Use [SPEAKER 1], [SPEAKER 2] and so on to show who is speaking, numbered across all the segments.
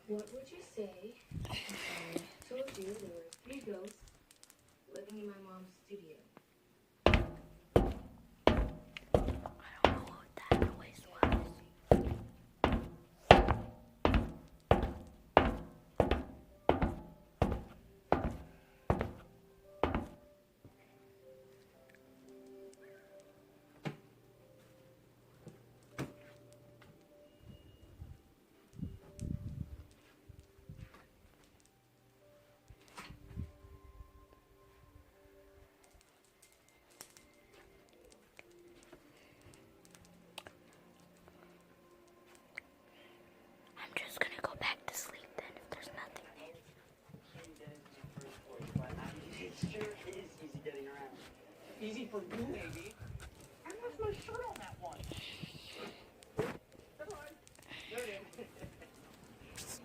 [SPEAKER 1] What would you say if I told you there were 3 ghosts living in my mom's studio?
[SPEAKER 2] I don't know what that noise was. I'm just gonna go back to sleep then if there's nothing there.
[SPEAKER 3] It sure is easy getting around. Easy for you, maybe. I left my shirt on that one. Never mind. There it is.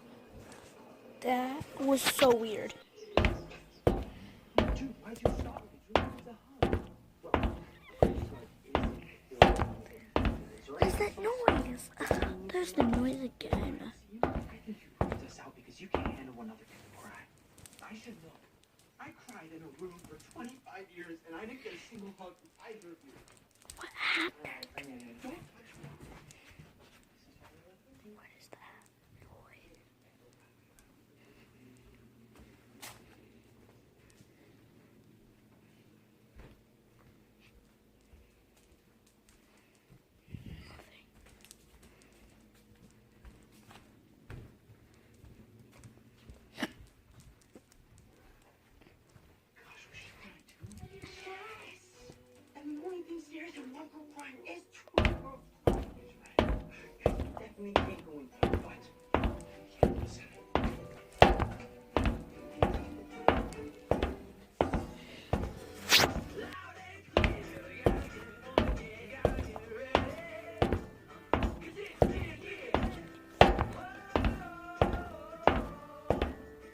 [SPEAKER 2] That was so weird.
[SPEAKER 3] Dude, why'd you stop? Did you lose a hug? Well,
[SPEAKER 2] What is that noise? There's the noise again.
[SPEAKER 3] I think you proved us out because you can't handle when other people cry. I should know. I cried in a room for 25 years and I didn't get a single hug from either of you.
[SPEAKER 2] What happened?
[SPEAKER 3] Don't